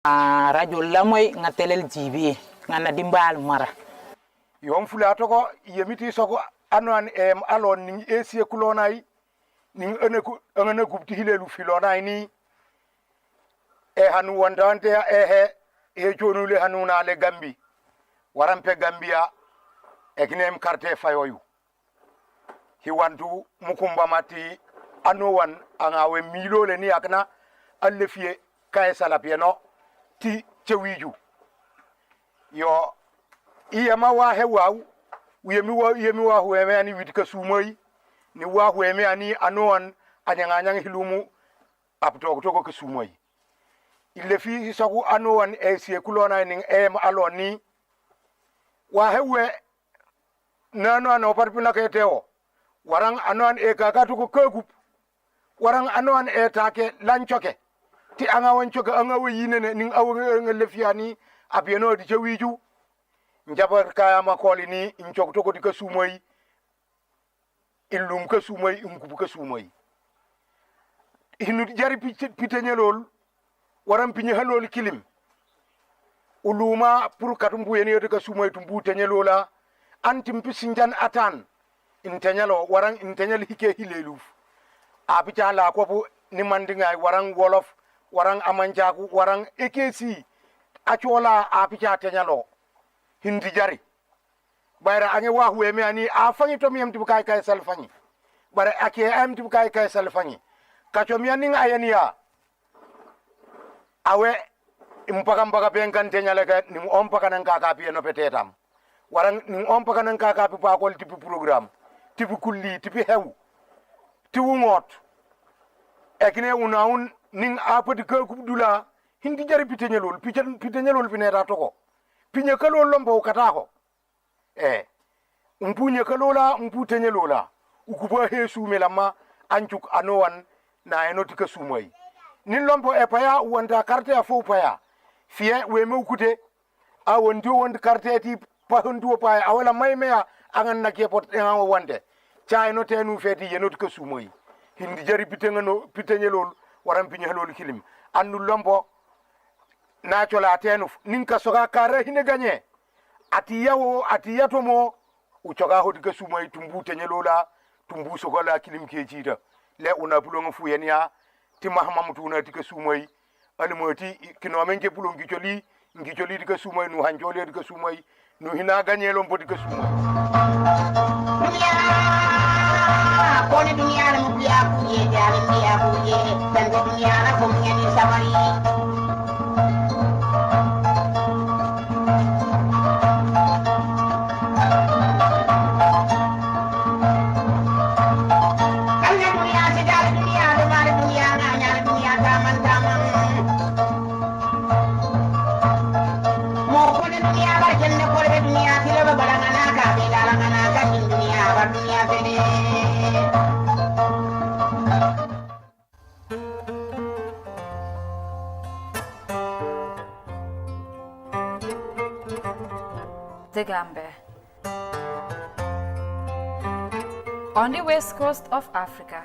Radio lamoy nga telel jibi nga na dimbal mara yom fula to ko yemiti soko anon alon ni esi kulonai ni ene kubti hilelu filonai ni hanu wandante e jonule hanu na le gambi warampe gambia kinem carte fayoyu hi wantu mukumba mati anowan angawe milole ni akna allefie kay salapieno ti chewiju yo iyama wa hewaw yemi wa hueme ani witka sumoi ni wa hueme ani anowan anyanganyang hilumu apto to ko sumoi ilefi soku anowan esie kulona ning aloni wa hewe nano ano parpina keteo warang anon kakatu ko kegup warang anon take lanchoke ti angawan choke angawe yinene ning awe lefiani abieno di chewiju njabar kaya makoli ni inchok toko di kasumoi illum kasumoi inkubu kasumoi inu jari pitenyelol waram pinye halol kilim uluma pur katumbu yene de kasumoi tumbu tenyelola antim pisinjan atan intenyalo warang intenyal hike hileluf apicha la ko ni mandinga warang wolof warang amanjaku warang ekesi achola apicha tenyalo hindi jari bayra ange wa hueme ani afangi to miyam tibukai kai salfangi bara ake am tibukai kai salfangi kacho miyani ayania awe impaka penkan tenyale ka ni ompaka nan kaka pieno petetam warang ni ompaka nan kaka pi pakol tipi program tipi kulli tipi hew tiwu ngot ekne unaun ning apati ka kubdula hindi jari pitenyelol pineta toko pinya kalol lombo katako umpunye kalola umputenyelola ukuba hesu melama anjuk anowan na enotika sumoi nin lombo paya wanda carte a fo paya fie we me ukute a wondi wond carte ti pahundu paya awala maymea angan na kepot en wande cha eno tenu feti yenotika sumoi hindi jari pitenyelol waram pinya lol kilim annu lombo na chola tenuf ninka soga kare hine ganye atiyatomo uchoga hodika sumai tumbu tenyelola tumbu sogola kilim kejida le una bulonga fuyenia ti mahama mutuna tika sumai almoti kinomenke bulongi ngijoli tika sumai nu hanjoli tika sumai nu hina ganye lombo tika sumai kone dunia na mubia kuye jale mia kuye dan dunia na kumnya ni samari The Gambia. On the west coast of Africa,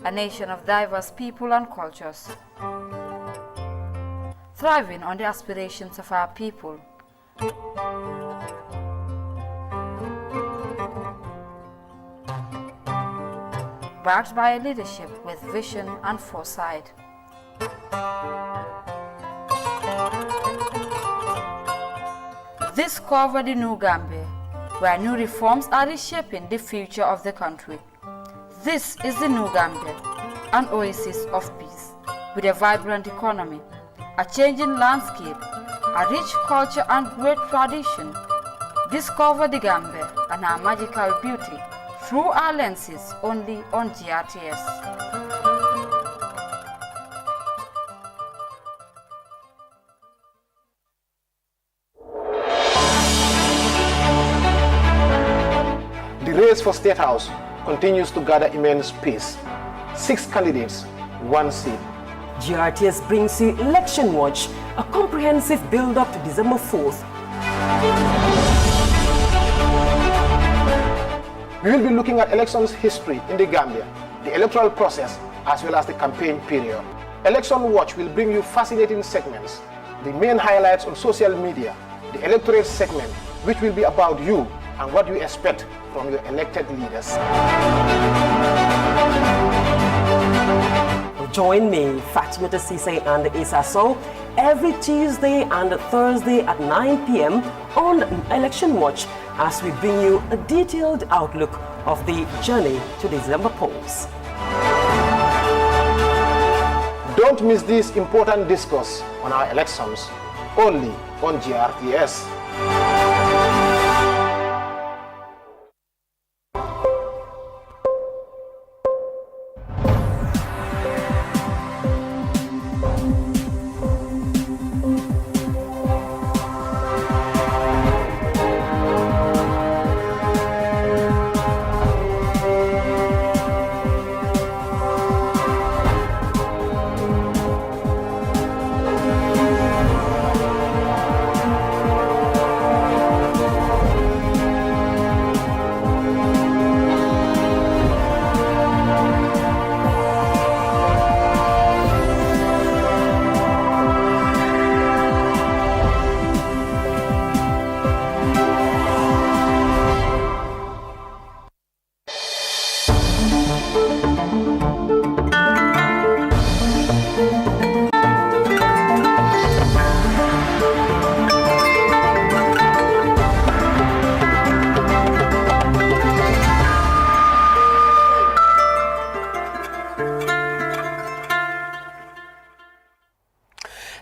a nation of diverse people and cultures, thriving on the aspirations of our people, backed by a leadership with vision and foresight. Discover the new Gambia, where new reforms are reshaping the future of the country. This is the new Gambia, an oasis of peace, with a vibrant economy, a changing landscape, a rich culture and great tradition. Discover the Gambia and her magical beauty through our lenses only on GRTS. The race for State House continues to gather immense pace. 6 candidates, 1 seat. GRTS brings you Election Watch, a comprehensive build-up to December 4th. We will be looking at elections history in the Gambia, the electoral process, as well as the campaign period. Election Watch will bring you fascinating segments, the main highlights on social media, the electorate segment, which will be about you and what you expect from your elected leaders. Join me, Fatima Sise and Isa Sow, every Tuesday and Thursday at 9 p.m. on Election Watch as we bring you a detailed outlook of the journey to December polls. Don't miss this important discourse on our elections, only on GRTS.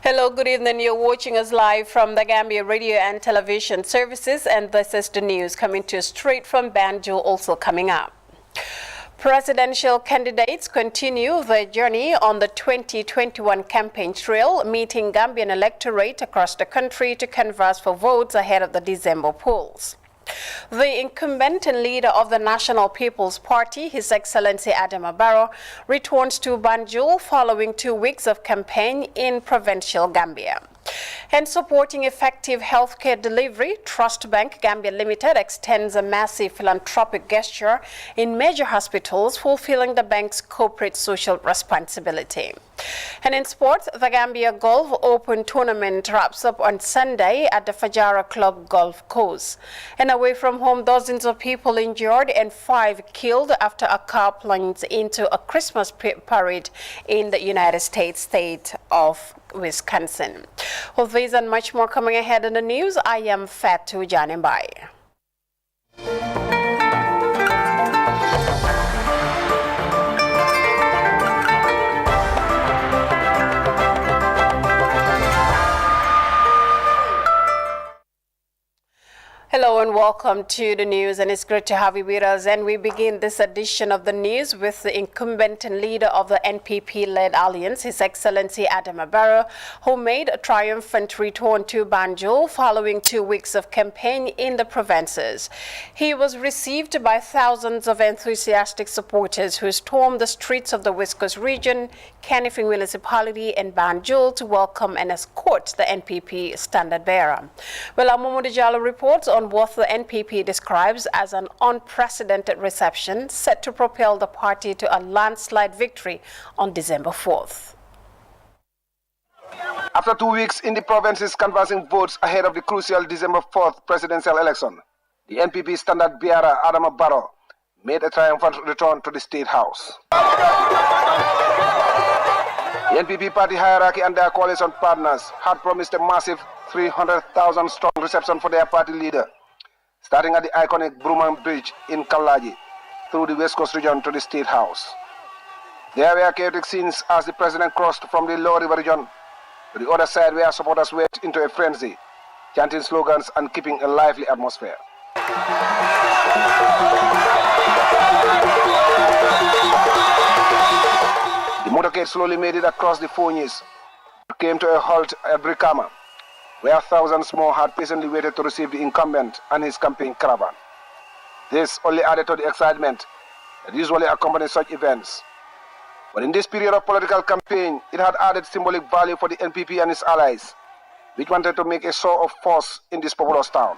Hello, good evening. You're watching us live from the Gambia radio and television services, and this is the news coming to you straight from Banjul, also coming up. Presidential candidates continue their journey on the 2021 campaign trail, meeting Gambian electorate across the country to canvass for votes ahead of the December polls. The incumbent and leader of the National People's Party, His Excellency Adama Barrow, returns to Banjul following 2 weeks of campaign in provincial Gambia. And supporting effective healthcare delivery, Trust Bank Gambia Limited extends a massive philanthropic gesture in major hospitals, fulfilling the bank's corporate social responsibility. And in sports, the Gambia Golf Open Tournament wraps up on Sunday at the Fajara Club Golf Course. And away from home, dozens of people injured and 5 killed after a car plunged into a Christmas parade in the United States state of Wisconsin. With these and much more coming ahead in the news, I am Fatu Janimbai. Hello and welcome to the news, and it's great to have you with us. And we begin this edition of the news with the incumbent and leader of the NPP-led alliance, His Excellency Adama Barrow, who made a triumphant return to Banjul following 2 weeks of campaign in the provinces. He was received by thousands of enthusiastic supporters who stormed the streets of the West Coast region, Kanifing municipality, and Banjul to welcome and escort the NPP standard bearer. Well, Amomodu Jallo reports on what the NPP describes as an unprecedented reception set to propel the party to a landslide victory on December 4th. After 2 weeks in the provinces canvassing votes ahead of the crucial December 4th presidential election, the NPP standard bearer Adama Barrow made a triumphant return to the State House. The NPP party hierarchy and their coalition partners had promised a massive 300,000 strong reception for their party leader, starting at the iconic Bruman Bridge in Kalaji through the West Coast region to the State House. There were chaotic scenes as the president crossed from the Lower River region to the other side, where supporters went into a frenzy, chanting slogans and keeping a lively atmosphere. The motorcade slowly made it across the Fonyis, came to a halt at Brikama, where thousands more had patiently waited to receive the incumbent and his campaign caravan. This only added to the excitement that usually accompanies such events. But in this period of political campaign, it had added symbolic value for the NPP and its allies, which wanted to make a show of force in this populous town.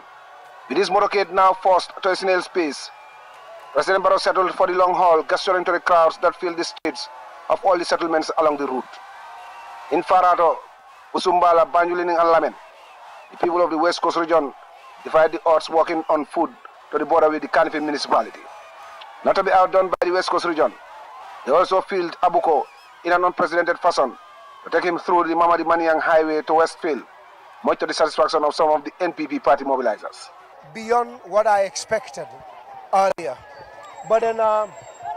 With this motorcade now forced to a snail's pace, President Barrow settled for the long haul, gesturing to the crowds that filled the streets of all the settlements along the route. In Farato, Usumbala, Banjulin and Lamen, the people of the West Coast region defied the odds walking on foot to the border with the Kanifing municipality. Not to be outdone by the West Coast region, they also filled Abuko in an unprecedented fashion to take him through the Mamadi Maniang Highway to Westfield, much to the satisfaction of some of the NPP party mobilizers. Beyond what I expected earlier. But then I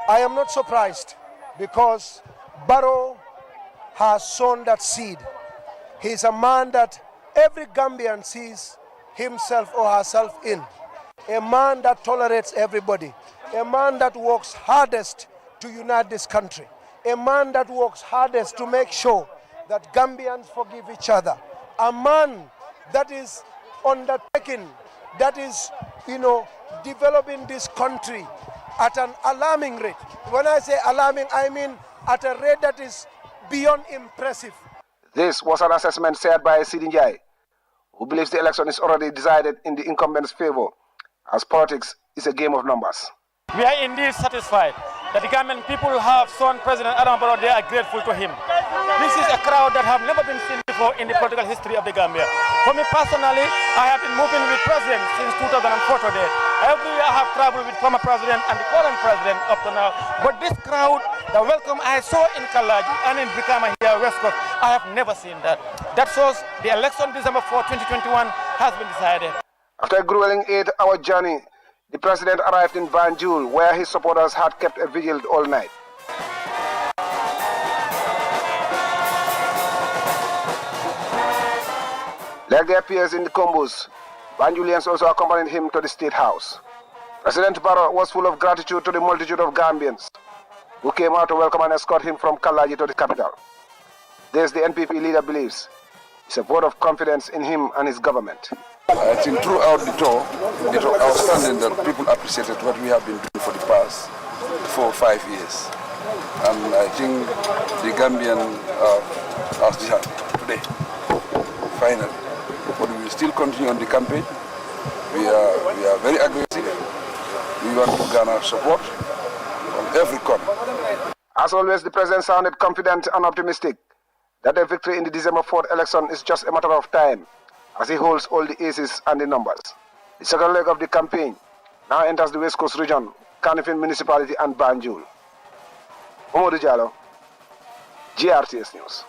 am not surprised because Barrow has sown that seed. He's a man that every Gambian sees himself or herself in. A man that tolerates everybody. A man that works hardest to unite this country. A man that works hardest to make sure that Gambians forgive each other. A man that is undertaking, that is, developing this country at an alarming rate. When I say alarming, I mean at a rate that is beyond impressive. This was an assessment shared by Sidinjai, who believes the election is already decided in the incumbent's favor, as politics is a game of numbers. We are indeed satisfied that the Gambian people have shown President Adam Barrow they are grateful to him. This is a crowd that have never been seen before in the political history of the Gambia. For me personally, I have been moving with President since 2004 today. Every year I have traveled with former President and the current President up to now. But this crowd, the welcome I saw in Kalaji and in Brikama here, West Coast, I have never seen that. That shows the election December 4, 2021 has been decided. After a grueling 8-hour journey, the president arrived in Banjul, where his supporters had kept a vigil all night. Like their peers in the Combos, Banjulians also accompanied him to the State House. President Barrow was full of gratitude to the multitude of Gambians who came out to welcome and escort him from Kalaji to the capital. This, the NPP leader believes, is a vote of confidence in him and his government. I think throughout the tour, it was outstanding that people appreciated what we have been doing for the past 4 or 5 years. And I think the Gambian are today, finally. But we will still continue on the campaign. We are very aggressive. We want to garner support from every corner. As always, the president sounded confident and optimistic that the victory in the December 4th election is just a matter of time, as he holds all the aces and the numbers. The second leg of the campaign now enters the West Coast region, Kanifing Municipality and Banjul. Momodu Jallo, GRTS News.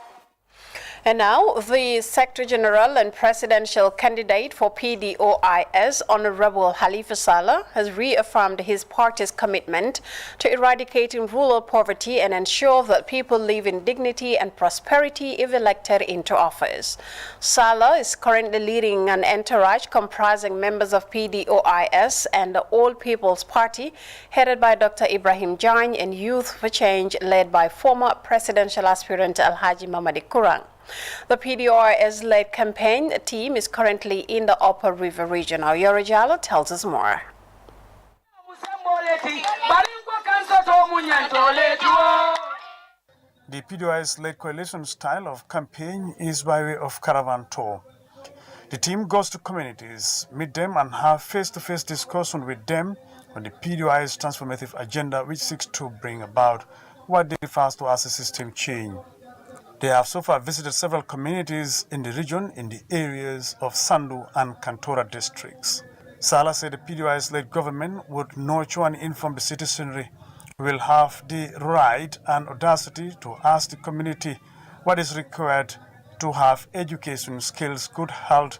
And now, the Secretary General and Presidential Candidate for PDOIS, Honorable Halifa Sallah, has reaffirmed his party's commitment to eradicating rural poverty and ensure that people live in dignity and prosperity if elected into office. Sallah is currently leading an entourage comprising members of PDOIS and the All People's Party, headed by Dr. Ibrahim Jain, and Youth for Change, led by former presidential aspirant Alhaji Mamadi Kurang. The PDOIS-led campaign team is currently in the Upper River region. Our Yorojalo tells us more. The PDOIS-led coalition style of campaign is by way of caravan tour. The team goes to communities, meet them and have face-to-face discussion with them on the PDOIS transformative agenda, which seeks to bring about what they refer to as a system change. They have so far visited several communities in the region in the areas of Sandu and Kantora districts. Sallah said the PDOIS-led government would nurture and inform the citizenry, will have the right and audacity to ask the community what is required to have education, skills, good health,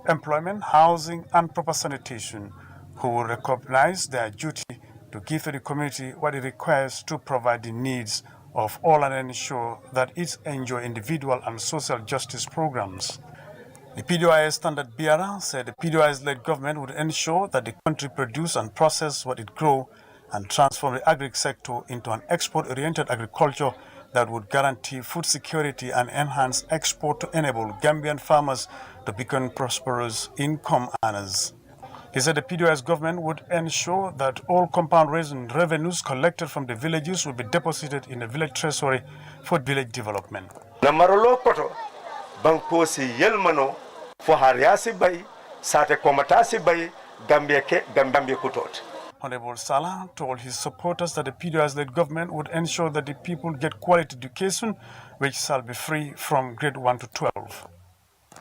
employment, housing, and proper sanitation, who will recognize their duty to give to the community what it requires to provide the needs of all and ensure that it enjoys individual and social justice programs. The PDOIS standard bearer said the PDOIS-led government would ensure that the country produce and process what it grows and transform the agri sector into an export-oriented agriculture that would guarantee food security and enhance export to enable Gambian farmers to become prosperous income earners. He said the PDOIS government would ensure that all compound revenues collected from the villages will be deposited in the village treasury for village development. Namarolo koto bangposi yelmano for hariasi bay sate komatasi bay Gambia kutot. Honorable Salah told his supporters that the PDOIS-led government would ensure that the people get quality education, which shall be free from grade 1 to 12.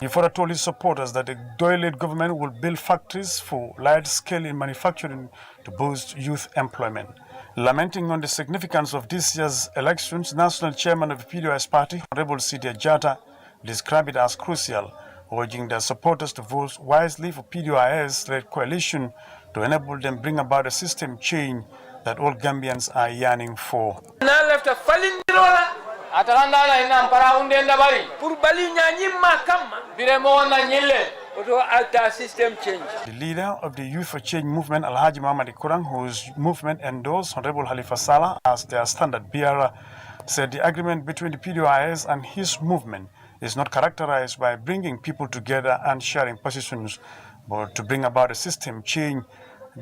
He further told his supporters that the Doi-led government will build factories for large-scale manufacturing to boost youth employment. Lamenting on the significance of this year's elections, National Chairman of the PDOIS Party, Honorable Sidia Jata, described it as crucial, urging their supporters to vote wisely for PDOIS-led coalition to enable them bring about a system change that all Gambians are yearning for. The leader of the Youth for Change movement, Alhaji Muhammad Kurang, whose movement endorsed Honorable Halifa Saleh as their standard bearer, said the agreement between the PDOIS and his movement is not characterized by bringing people together and sharing positions, but to bring about a system change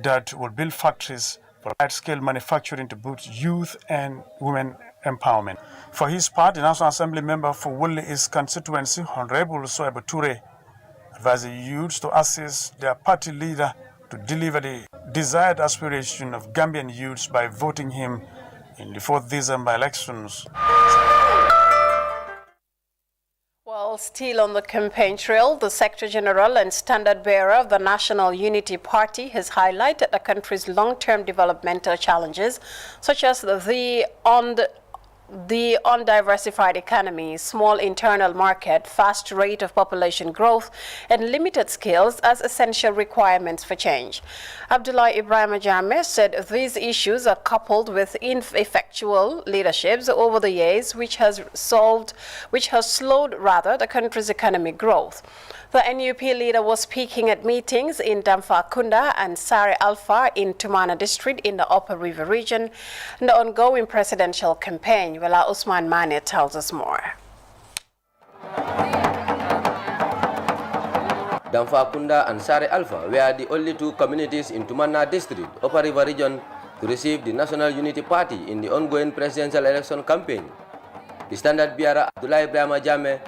that will build factories for large-scale manufacturing to boost youth and women empowerment. For his part, the National Assembly member for Wolle East constituency, Honorable Soeba Toure, advised the youths to assist their party leader to deliver the desired aspiration of Gambian youths by voting him in the 4th December elections. Well, still on the campaign trail, the Secretary General and Standard Bearer of the National Unity Party has highlighted the country's long-term developmental challenges, such as the undiversified economy, small internal market, fast rate of population growth, and limited skills as essential requirements for change. Abdullah Ibrahim Ajame said these issues are coupled with ineffectual leaderships over the years, which has slowed the country's economic growth. The NUP leader was speaking at meetings in Damfakunda and Sare Alpha in Tumana district in the Upper River region in the ongoing presidential campaign. Wela Usman Mane tells us more. Damfakunda and Sare Alpha were the only two communities in Tumana district, Upper River region, to receive the National Unity Party in the ongoing presidential election campaign. The standard bearer Abdullah Ibrahim Ajame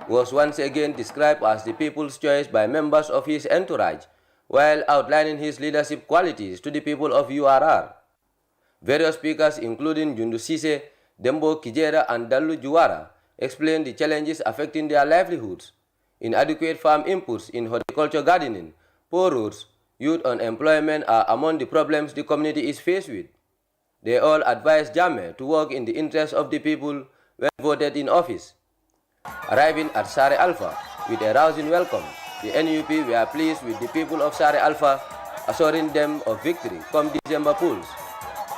was once again described as the people's choice by members of his entourage, while outlining his leadership qualities to the people of URR. Various speakers, including Jundu Sise, Dembo Kijera, and Dallu Juwara, explained the challenges affecting their livelihoods: inadequate farm inputs in horticulture gardening, poor roads, youth unemployment are among the problems the community is faced with. They all advised Jammeh to work in the interest of the people when voted in office. Arriving at Sare Alpha with a rousing welcome, the NUP were pleased with the people of Sare Alpha, assuring them of victory come December polls.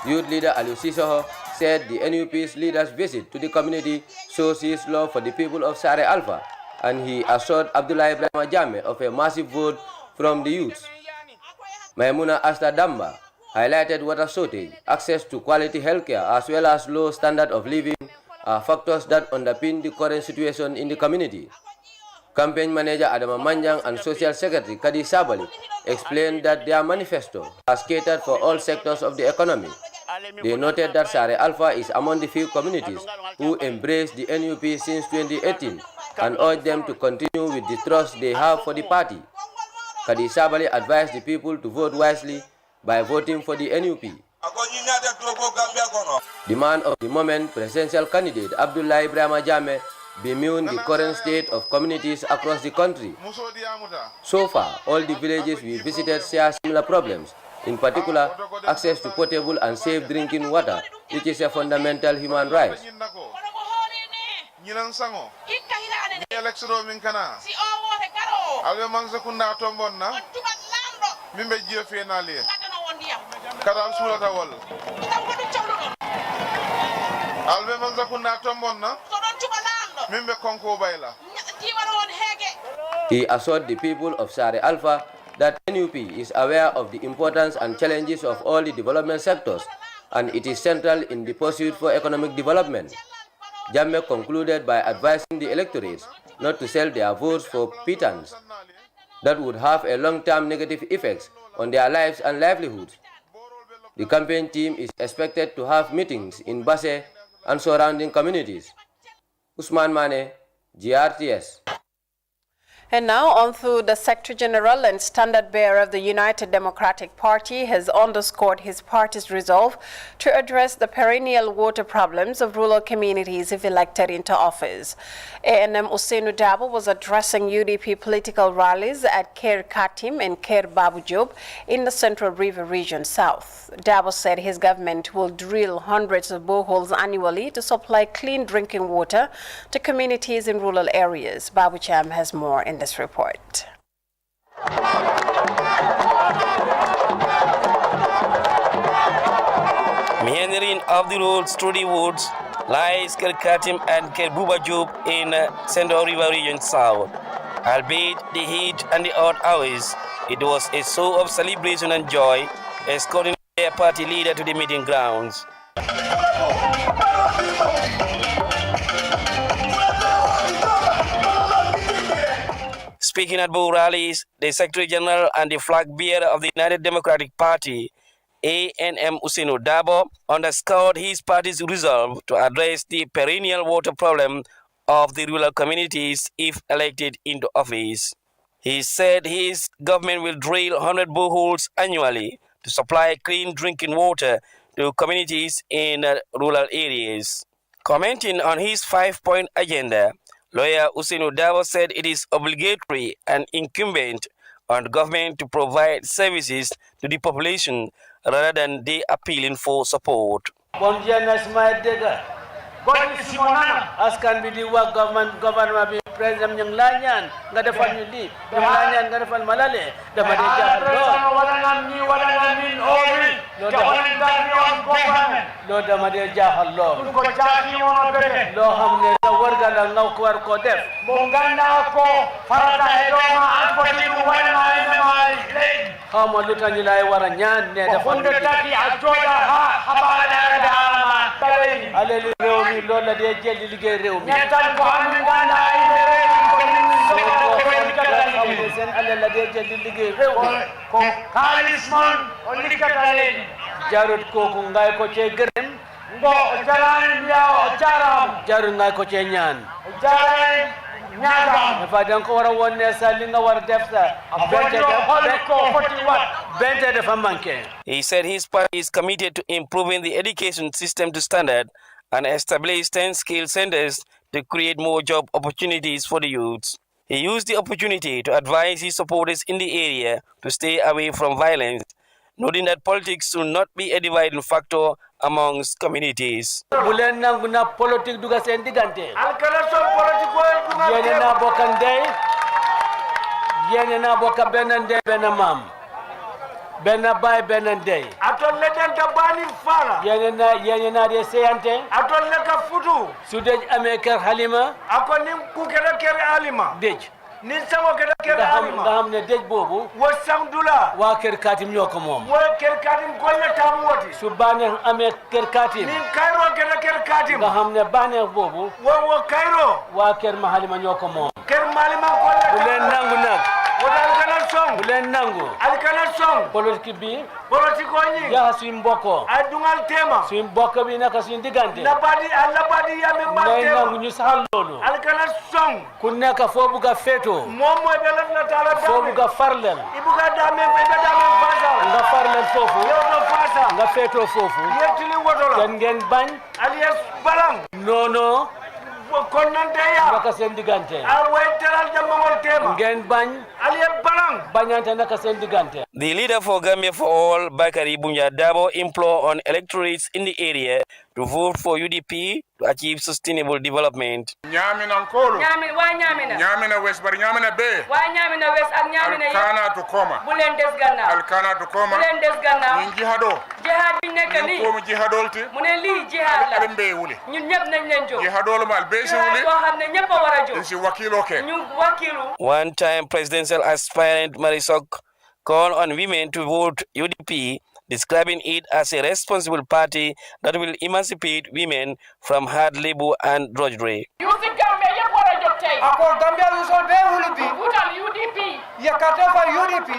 Youth leader Aliu Sisoho said the NUP's leader's visit to the community shows his love for the people of Sare Alpha, and he assured Abdullah Ibrahim Ajame of a massive vote from the youths. Maimuna Asta Damba highlighted water shortage, access to quality healthcare, as well as low standard of living are factors that underpin the current situation in the community. Campaign manager Adama Manjang and Social Secretary Kadi Sabali explained that their manifesto has catered for all sectors of the economy. They noted that Sare Alpha is among the few communities who embraced the NUP since 2018 and urged them to continue with the trust they have for the party. Kadi Sabali advised the people to vote wisely by voting for the NUP. The man of the moment, presidential candidate Abdullah Ibrahim Ajame, bemoaned the current state of communities across the country. So far, all the villages we visited share similar problems, in particular, access to potable and safe drinking water, which is a fundamental human right. He assured the people of Sare Alpha that NUP is aware of the importance and challenges of all the development sectors, and it is central in the pursuit for economic development. Jammeh concluded by advising the electorates not to sell their votes for pittance that would have a long-term negative effects on their lives and livelihoods. The campaign team is expected to have meetings in Basse and surrounding communities. Usman Mane, GRTS. And now on to the Secretary General and Standard Bearer of the United Democratic Party has underscored his party's resolve to address the perennial water problems of rural communities if elected into office. A&M Usainu Dabo was addressing UDP political rallies at Ker Katim and Ker Babu Job in the Central River Region South. Dabo said his government will drill hundreds of boreholes annually to supply clean drinking water to communities in rural areas. Babu Cham has more in this report. Meandering of the roads through the woods lies Kerkatim and Kerbubajub in Central River Region South. Albeit the heat and the hot hours, it was a show of celebration and joy, escorting their party leader to the meeting grounds. Speaking at both rallies, the Secretary General and the flag bearer of the United Democratic Party, A&M Usainu Dabo, underscored his party's resolve to address the perennial water problem of the rural communities if elected into office. He said his government will drill 100 boreholes annually to supply clean drinking water to communities in rural areas. Commenting on his 5-point agenda, Lawyer Usainu Dabo said it is obligatory and incumbent on the government to provide services to the population rather than they appealing for support. Askan bi di wax gouvernement bi président ñu ngi la ñaan nga defal ñu lii ñu la ñaan nga defal malale dama dee jaaxal loolu dama dee jaaxal lool loo xam ne sa warga la nga ko war ko def xawma lu tax ñu lay war a ñaan ne defal aleli réew mi loolu la dee jël di liggéey réew mi seen alal la dee jël di liggéey réew mi jarut kooku ngay ko cee gërëm jarut ngay ko cee ñaan dafa danga ko war a woon ne sa li nga war a def sa bente dafa manqué. He said his party is committed to improving the education system to standard and establish 10 skill centers to create more job opportunities for the youths. He used the opportunity to advise his supporters in the area to stay away from violence, noting that politics should not be a dividing factor amongst communities. Bulen nangu na politique duga sen digante. Yene na bokande. Yene na boka benande benamam. Bena bay benande. Atol le den tabani fala. Yene na de seyante. Atol le ka futu. Sudej ameker halima. Akonim kukere kere halima. Dej. Ni sama kere kere halima. Nga xam ne dej boobu. Wasam dula. Waa kër Katim ñoo ko moom. Waa kër Katim golle tam woti. Su baaneex amee kër Katim. Ni Kayro kër Katim. Nga xam ne baaneex boobu. Wa Kayro. Waa kër Mahalima ñoo ko moom. Kër Mahalima golle. Bu leen nangu nag. Bu leen nangu. Alkana song. Politique bi. Politique ñi. Yaa suñu mbokko. Ay dungal tema. Suñu mbokk bi naka suñu diggante. Labadi yame mbal tema. Nay nangu ñu saxal loolu. Alkana song. Ku nekk foo bugg a féetoo. Moom mooy belal na taala dame. Foo bugg a farlel. I bugg a dame fasal. Nga farlel foofu. Yow do fasal. Nga féetoo foofu. Yettili woto la. Kenn ngeen bañ. Alias balang. Non. Kon nante ya. Naka seen diggante. Way teral jamangol tema. Ngeen bañ. Alias balang. Bañante naka seen diggante. The leader for Gambia for All, Bakari Bunja Dabo, implored on electorates in the area to vote for UDP to achieve sustainable development. Nyamina Nkolo. Nyamina West, but Nyamina Bay. Nyamina West and Nyamina Alkana to Koma. Bulendes Gana. Alkana to Koma. Bulendes Gana. Jihado. Jihad Nekani. Komu Jihadolti. Muneli Jihad. Alembe Wuli. Ñun ñep nañ leen jox. Jihadol mal besi Wuli. Ko xamne ñep wara jox. Ci wakilo ke. Ñu wakilu. One-time presidential aspirant Marisok called on women to vote UDP, describing it as a responsible party that will emancipate women from hard labor and drudgery. You think Gambia yep wara jox tay. Ako Gambia lu so be wulubi. Votal UDP. Yakata fa UDP.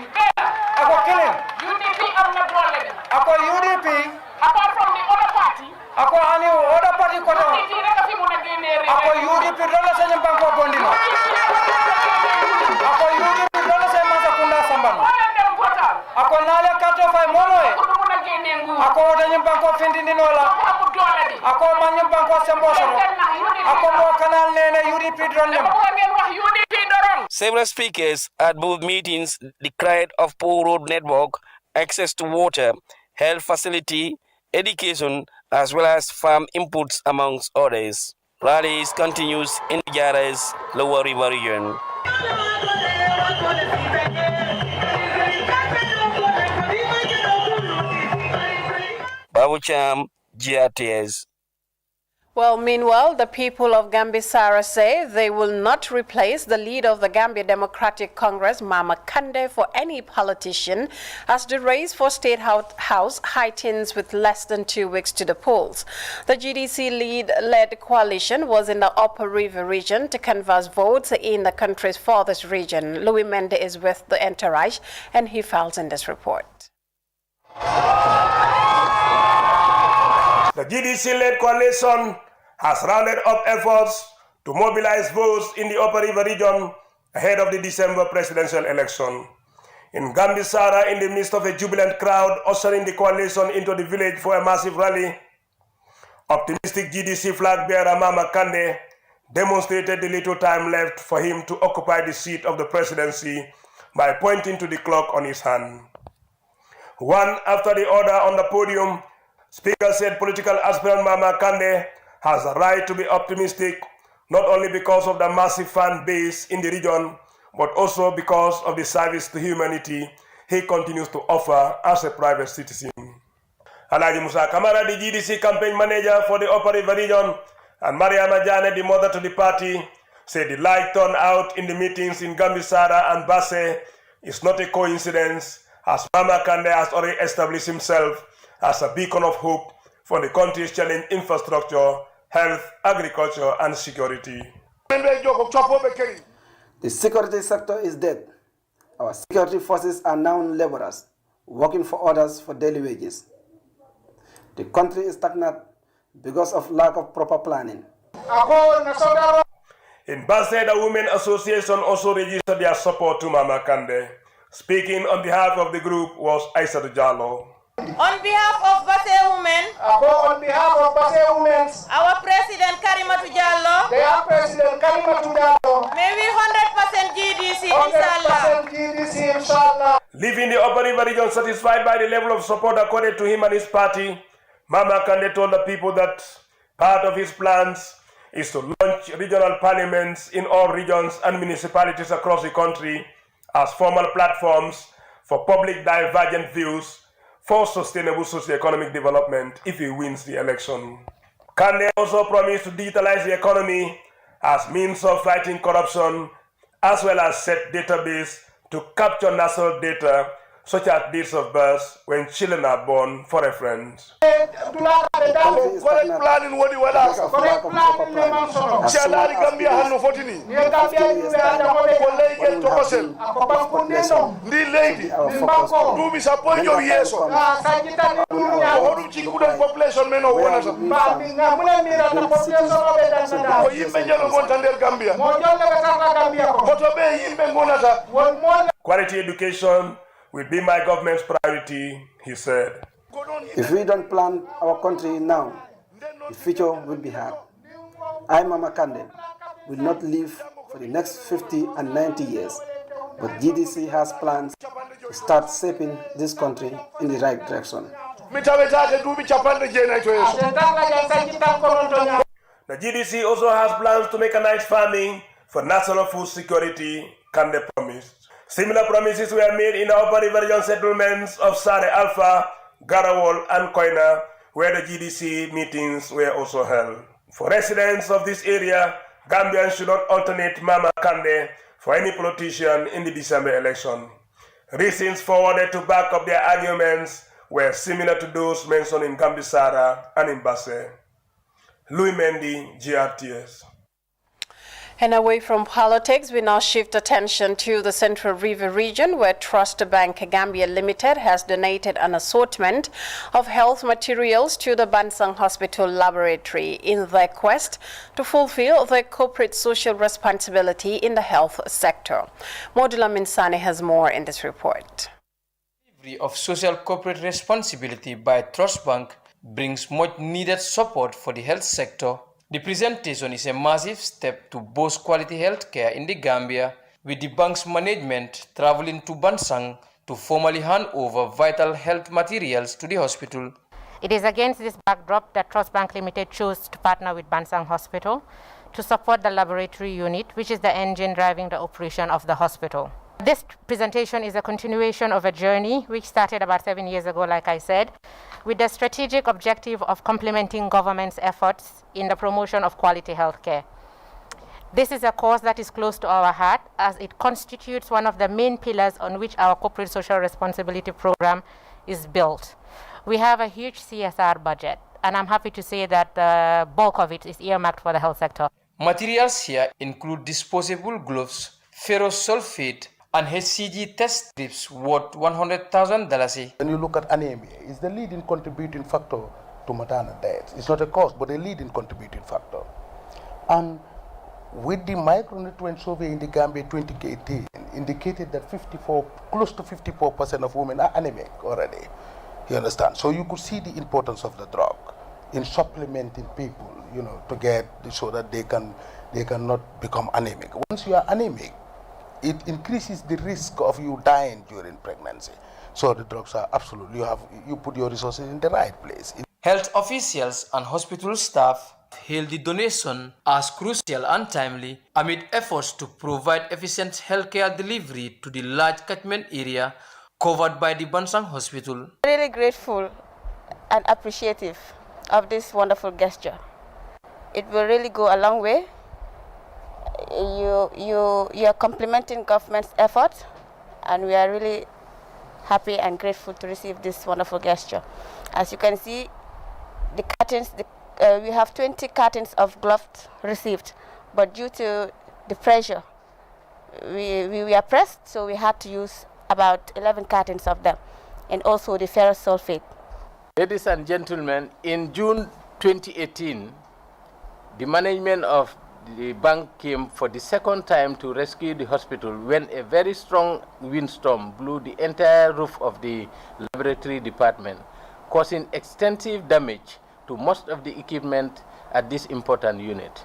Ako killing. UDP am na doole. Ako UDP. Apart from the other party. Ako ani other party ko to. Ako UDP dole sa banko bondino. ako wota nyimbanko findindinola ako ma nyimbanko sembosoro ako mo kanal nene UDP dronnem. Several speakers at both meetings decried of poor road network, access to water, health facility, education, as well as farm inputs, amongst others. Rallies continues in Jara's Lower River region. Babu Cham, GRTS. Well, meanwhile, the people of Gambia say they will not replace the leader of the Gambia Democratic Congress, Mama Kande, for any politician, as the race for State House heightens with less than 2 weeks to the polls. The GDC-led coalition was in the Upper River region to canvass votes in the country's farthest region. Louis Mende is with the entourage, and he files in this report. The GDC-led coalition has rounded up efforts to mobilize votes in the Upper River region ahead of the December presidential election. In Gambia, in the midst of a jubilant crowd ushering the coalition into the village for a massive rally, optimistic GDC flag bearer Mama Kande demonstrated the little time left for him to occupy the seat of the presidency by pointing to the clock on his hand. One after the other on the podium, Speaker said political aspirant Mama Kande has a right to be optimistic, not only because of the massive fan base in the region, but also because of the service to humanity he continues to offer as a private citizen. Alaji Musa Kamara, the GDC campaign manager for the Upper River region, and Mariama Jane, the mother to the party, said the light turnout in the meetings in Gambisara and Basse is not a coincidence, as Mama Kande has already established himself as a beacon of hope for the country's challenged infrastructure, health, agriculture, and security. The security sector is dead. Our security forces are now laborers, working for others for daily wages. The country is stagnant because of lack of proper planning. In Basse, the Women Association also registered their support to Mama Kande. Speaking on behalf of the group was Aissatou Jallow. On behalf of Basse Women, on behalf of Basse Women, our President Karimatu Jallow, their President Karimatu Jallow, may we 100% GDC, inshallah. 100% GDC, inshallah. Leaving the Upper River region satisfied by the level of support accorded to him and his party, Mama Kande told the people that part of his plans is to launch regional parliaments in all regions and municipalities across the country as formal platforms for public divergent views for sustainable socio-economic development if he wins the election. Kande also promised to digitalize the economy as means of fighting corruption, as well as set database to capture national data such as dates of birth when children are born for reference. Quality education will be my government's priority, he said. If we don't plan our country now, the future will be hard. I, Mama Kande, will not live for the next 50 and 90 years, but GDC has plans to start shaping this country in the right direction. The GDC also has plans to mechanize farming for national food security, Kande promised. Similar promises were made in the Upper River region settlements of Sare Alpha, Garawol, and Koina, where the GDC meetings were also held. For residents of this area, Gambians should not alternate Mama Kande for any politician in the December election. Reasons forwarded to back up their arguments were similar to those mentioned in Gambisara and in Basse. Louis Mendy, GRTS. And away from politics, we now shift attention to the Central River region, where Trust Bank Gambia Limited has donated an assortment of health materials to the Bansang Hospital Laboratory in their quest to fulfill their corporate social responsibility in the health sector. Modula Minsani has more in this report. of social corporate responsibility by Trust Bank brings much needed support for the health sector. The presentation is a massive step to boost quality healthcare in the Gambia, with the bank's management traveling to Bansang to formally hand over vital health materials to the hospital. It is against this backdrop that Trust Bank Limited chose to partner with Bansang Hospital to support the laboratory unit, which is the engine driving the operation of the hospital. This presentation is a continuation of a journey which started about 7 years ago, like I said, with the strategic objective of complementing government's efforts in the promotion of quality healthcare. This is a cause that is close to our heart, as it constitutes one of the main pillars on which our corporate social responsibility program is built. We have a huge CSR budget, and I'm happy to say that the bulk of it is earmarked for the health sector. Materials here include disposable gloves, ferrous sulfate, and HCG test strips worth $100,000. When you look at anemia, it's the leading contributing factor to maternal deaths. It's not a cause, but a leading contributing factor. And with the micronutrient survey in the Gambia 2018 indicated that close to 54% of women are anemic already. You understand? So you could see the importance of the drug in supplementing people, to get so that they cannot become anemic. Once you are anemic, it increases the risk of you dying during pregnancy. So the drugs are absolutely, you put your resources in the right place. Health officials and hospital staff hail the donation as crucial and timely amid efforts to provide efficient healthcare delivery to the large catchment area covered by the Bansang Hospital. Really grateful and appreciative of this wonderful gesture. It will really go a long way. You are complimenting government's efforts, and we are really happy and grateful to receive this wonderful gesture. As you can see, the cartons, we have 20 cartons of gloves received, but due to the pressure, we are pressed, so we had to use about 11 cartons of them, and also the ferrous sulfate. Ladies and gentlemen, in June 2018, the management of the bank came for the second time to rescue the hospital when a very strong windstorm blew the entire roof of the laboratory department, causing extensive damage to most of the equipment at this important unit.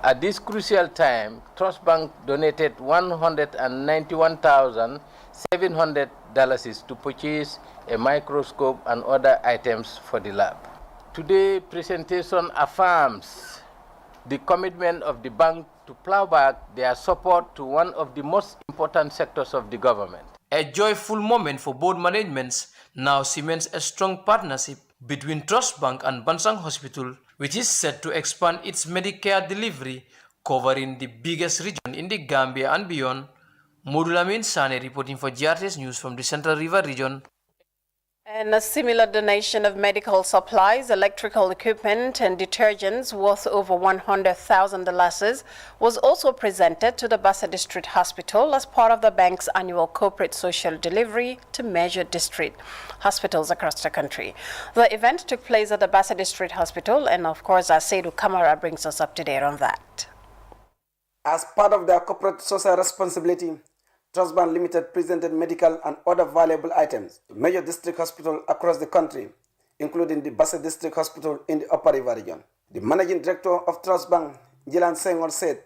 At this crucial time, Trust Bank donated $191,700 to purchase a microscope and other items for the lab. Today's presentation affirms the commitment of the bank to plow back their support to one of the most important sectors of the government. A joyful moment for both managements now cements a strong partnership between Trust Bank and Bansang Hospital, which is set to expand its Medicare delivery, covering the biggest region in the Gambia and beyond. Modulamin Sane reporting for GRTS News from the Central River region. And a similar donation of medical supplies, electrical equipment, and detergents worth over $100,000 was also presented to the Bassa District Hospital as part of the bank's annual corporate social delivery to major district hospitals across the country. The event took place at the Bassa District Hospital, and of course, Seidu Kamara brings us up to date on that. As part of their corporate social responsibility, Trust Bank Limited presented medical and other valuable items to major district hospitals across the country, including the Bassa District Hospital in the Upper River region. The managing director of Trust Bank, Jilan Senghor, said,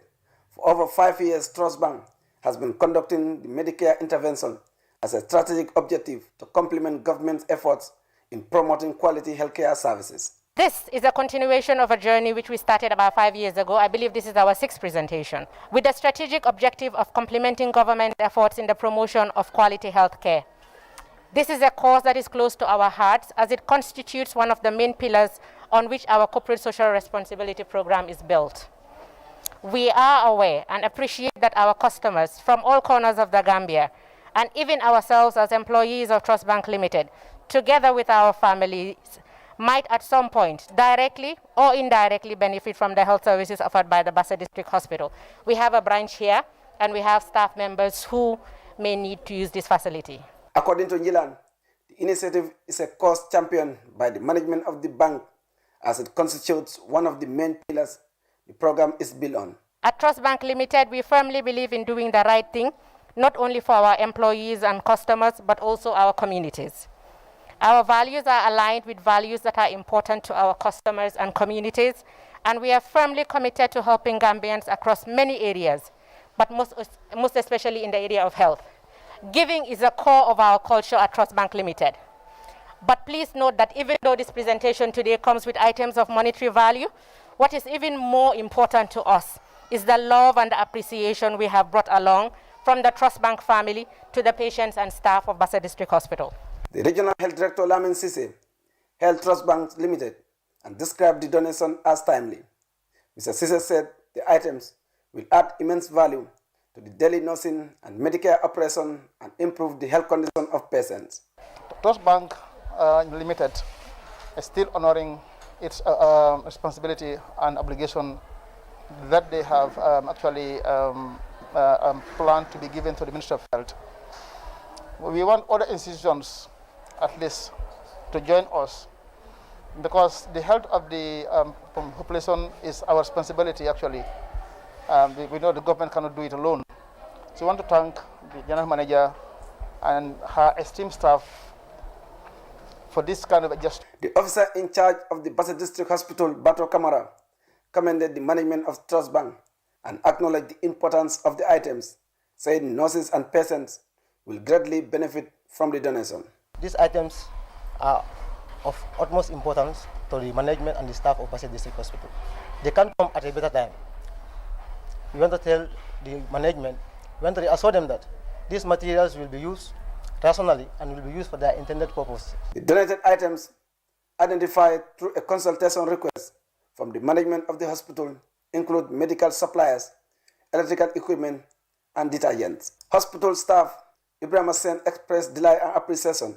for over 5 years, Trust Bank has been conducting the Medicare intervention as a strategic objective to complement government's efforts in promoting quality healthcare services. This is a continuation of a journey which we started about 5 years ago. I believe this is our 6th presentation, with the strategic objective of complementing government efforts in the promotion of quality health care. This is a cause that is close to our hearts, as it constitutes one of the main pillars on which our corporate social responsibility program is built. We are aware and appreciate that our customers from all corners of the Gambia, and even ourselves as employees of Trust Bank Limited, together with our families, might at some point directly or indirectly benefit from the health services offered by the Bassa District Hospital. We have a branch here, and we have staff members who may need to use this facility. According to Njilan, the initiative is a cause championed by the management of the bank, as it constitutes one of the main pillars the program is built on. At Trust Bank Limited, we firmly believe in doing the right thing not only for our employees and customers, but also our communities. Our values are aligned with values that are important to our customers and communities, and we are firmly committed to helping Gambians across many areas, but most especially in the area of health. Giving is a core of our culture at Trust Bank Limited. But please note that even though this presentation today comes with items of monetary value, what is even more important to us is the love and the appreciation we have brought along from the Trust Bank family to the patients and staff of Basse District Hospital. The Regional Health Director Lamin Sise hailed Trust Bank Limited and described the donation as timely. Mr. Sise said the items will add immense value to the daily nursing and Medicare operation and improve the health condition of patients. Trust Bank Limited is still honoring its responsibility and obligation that they have actually planned to be given to the Ministry of Health. We want other institutions at least to join us, because the health of the population is our responsibility actually. We know the government cannot do it alone. So we want to thank the General Manager and her esteemed staff for this kind of adjustment. The officer in charge of the Basse District Hospital, Bato Kamara, commended the management of Trust Bank and acknowledged the importance of the items, saying nurses and patients will greatly benefit from the donation. These items are of utmost importance to the management and the staff of Basse District Hospital. They can come at a better time. We want to tell the management, we want to assure them that these materials will be used rationally and will be used for their intended purpose. The donated items identified through a consultation request from the management of the hospital include medical supplies, electrical equipment, and detergents. Hospital staff Ibrahim Hussain expressed delight and appreciation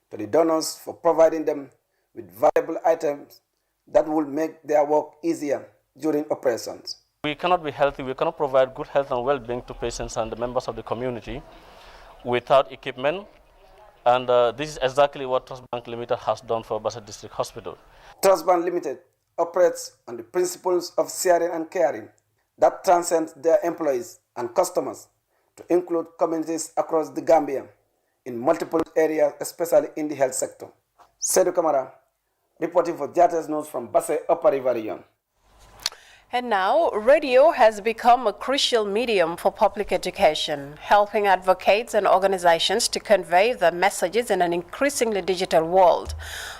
to the donors for providing them with valuable items that will make their work easier during operations. We cannot be healthy, we cannot provide good health and well-being to patients and the members of the community without equipment, and this is exactly what Trust Bank Limited has done for Basse District Hospital. Trust Bank Limited operates on the principles of sharing and caring that transcend their employees and customers to include communities across the Gambia in multiple areas, especially in the health sector. Seydou Kamara, reporting for Diates News from Basse Upper River Region. And now, radio has become a crucial medium for public education, helping advocates and organizations to convey their messages in an increasingly digital world.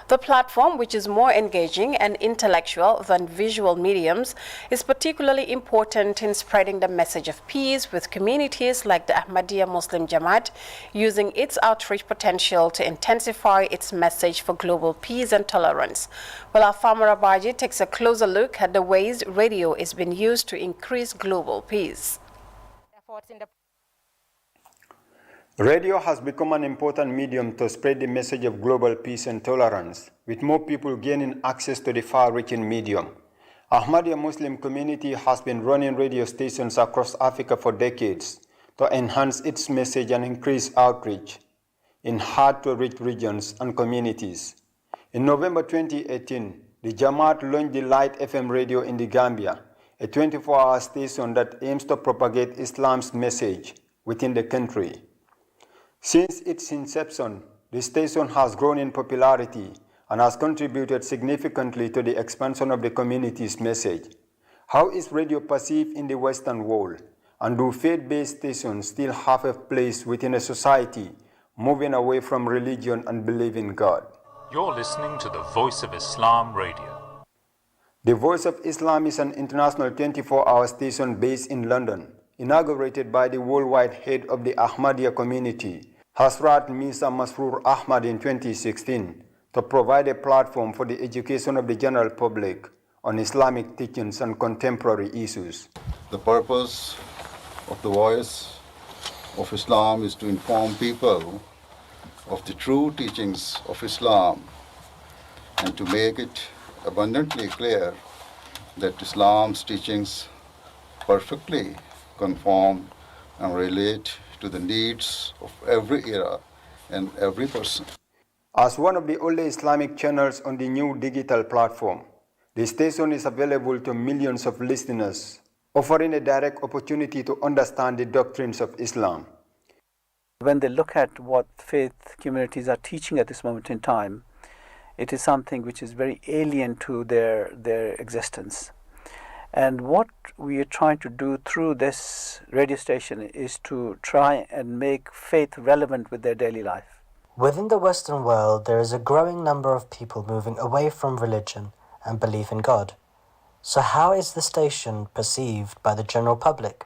The platform, which is more engaging and intellectual than visual mediums, is particularly important in spreading the message of peace with communities like the Ahmadiyya Muslim Jamaat, using its outreach potential to intensify its message for global peace and tolerance. Well, our Farmer Abaji takes a closer look at the ways radio is being used to increase global peace. Radio has become an important medium to spread the message of global peace and tolerance, with more people gaining access to the far-reaching medium. Ahmadiyya Muslim community has been running radio stations across Africa for decades to enhance its message and increase outreach in hard-to-reach regions and communities. In November 2018, the Jamaat launched the Light FM radio in the Gambia, a 24-hour station that aims to propagate Islam's message within the country. Since its inception, the station has grown in popularity and has contributed significantly to the expansion of the community's message. How is radio perceived in the Western world? And do faith-based stations still have a place within a society moving away from religion and belief in God? You're listening to the Voice of Islam Radio. The Voice of Islam is an international 24-hour station based in London, inaugurated by the worldwide head of the Ahmadiyya community, Hazrat Mirza Masroor Ahmad, in 2016, to provide a platform for the education of the general public on Islamic teachings and contemporary issues. The purpose of the Voice of Islam is to inform people of the true teachings of Islam and to make it abundantly clear that Islam's teachings perfectly conform and relate to the needs of every era and every person. As one of the only Islamic channels on the new digital platform, the station is available to millions of listeners, offering a direct opportunity to understand the doctrines of Islam. When they look at what faith communities are teaching at this moment in time, it is something which is very alien to their existence. And what we are trying to do through this radio station is to try and make faith relevant with their daily life. Within the Western world, there is a growing number of people moving away from religion and belief in God. So how is the station perceived by the general public?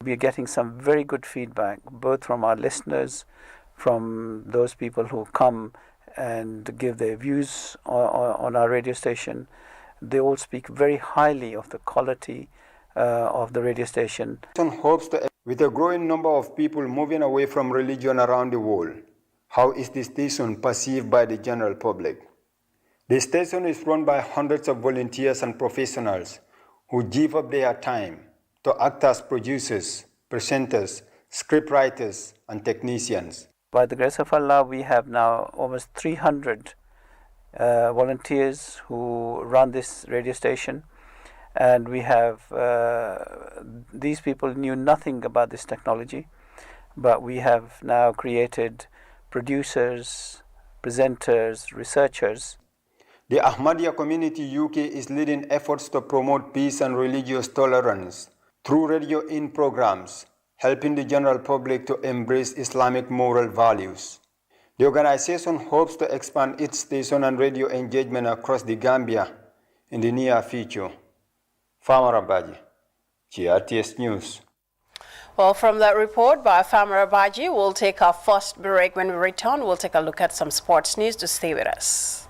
We are getting some very good feedback, both from our listeners, from those people who come and give their views on our radio station. They all speak very highly of the quality of the radio station. Hopes to, with a growing number of people moving away from religion around the world, how is the station perceived by the general public? The station is run by hundreds of volunteers and professionals who give up their time to act as producers, presenters, scriptwriters, and technicians. By the grace of Allah, we have now almost 300 volunteers who run this radio station, and we have these people knew nothing about this technology, but we have now created producers, presenters, researchers. The Ahmadiyya Community UK is leading efforts to promote peace and religious tolerance through radio in programs, helping the general public to embrace Islamic moral values. The organization hopes to expand its station and radio engagement across the Gambia in the near future. Farmer Abaji, GRTS News. Well, from that report by Farmer Abaji, we'll take our first break. When we return, we'll take a look at some sports news. To stay with us.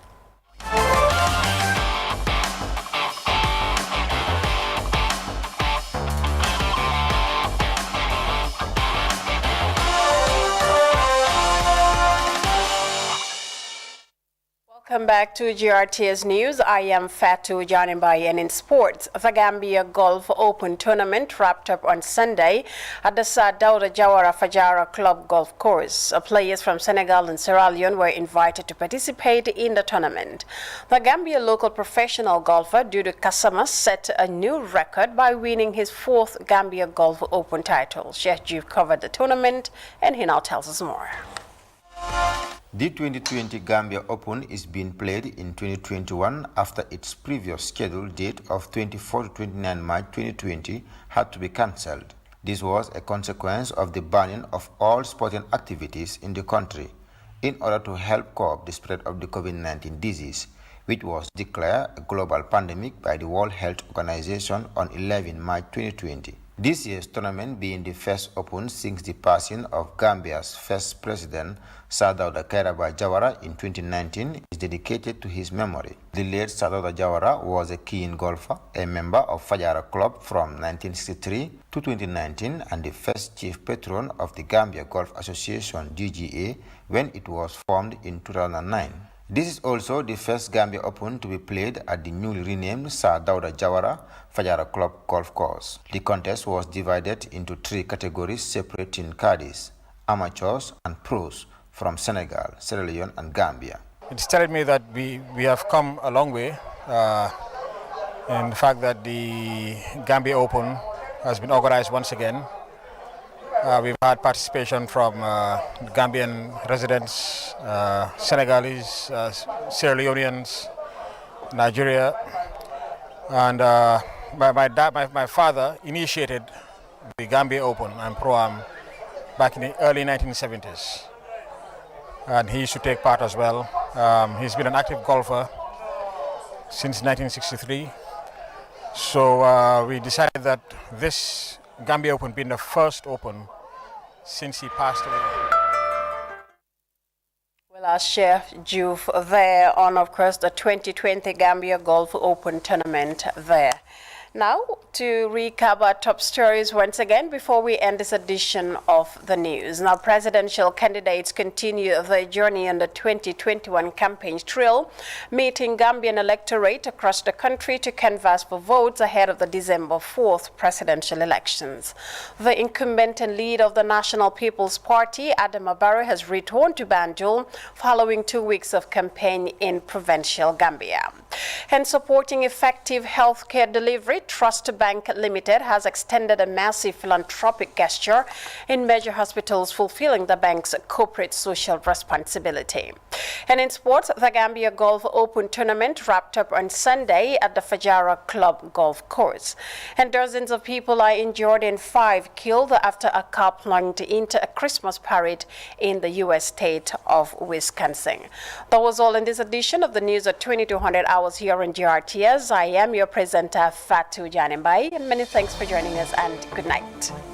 Welcome back to GRTS News. I am Fatu Janimbai, and in sports, the Gambia Golf Open Tournament wrapped up on Sunday at the Sir Dawda Jawara Fajara Club Golf Course. Players from Senegal and Sierra Leone were invited to participate in the tournament. The Gambia local professional golfer Dudu Kasama set a new record by winning his fourth Gambia Golf Open title. Sheikh Juf covered the tournament, and he now tells us more. The 2020 Gambia Open is being played in 2021 after its previous scheduled date of 24 to 29 March 2020 had to be cancelled. This was a consequence of the banning of all sporting activities in the country in order to help curb the spread of the COVID-19 disease, which was declared a global pandemic by the World Health Organization on 11 March 2020. This year's tournament being the first Open since the passing of Gambia's first president, Sir Dawda Kairaba Jawara, in 2019, is dedicated to his memory. The late Sir Dawda Jawara was a keen golfer, a member of Fajara Club from 1963 to 2019, and the first chief patron of the Gambia Golf Association (GGA) when it was formed in 2009. This is also the first Gambia Open to be played at the newly renamed Sir Dawda Jawara Fajara Club Golf Course. The contest was divided into three categories separating caddies, amateurs and pros from Senegal, Sierra Leone and Gambia. It's telling me that we have come a long way, and the fact that the Gambia Open has been organized once again. We've had participation from Gambian residents, Senegalese, Sierra Leoneans, Nigeria, and my father initiated the Gambia Open and Pro-Am back in the early 1970s, and he used to take part as well. He's been an active golfer since 1963, so we decided that this Gambia Open being the first Open since he passed away. Well, our Chef Juf there on, of course, the 2020 Gambia Golf Open Tournament there. Now, to recap our top stories once again before we end this edition of the news. Now, presidential candidates continue their journey on the 2021 campaign trail, meeting Gambian electorate across the country to canvass for votes ahead of the December 4th presidential elections. The incumbent and leader of the National People's Party, Barrow, has returned to Banjul following 2 weeks of campaign in provincial Gambia. And supporting effective healthcare delivery, Trust Bank Limited has extended a massive philanthropic gesture in major hospitals, fulfilling the bank's corporate social responsibility. And in sports, the Gambia Golf Open tournament wrapped up on Sunday at the Fajara Club Golf Course. And dozens of people are injured and 5 killed after a car plunged into a Christmas parade in the U.S. state of Wisconsin. That was all in this edition of the news at 2200 hours here on GRTS. I am your presenter, Fatu Janimbai, and many thanks for joining us and good night.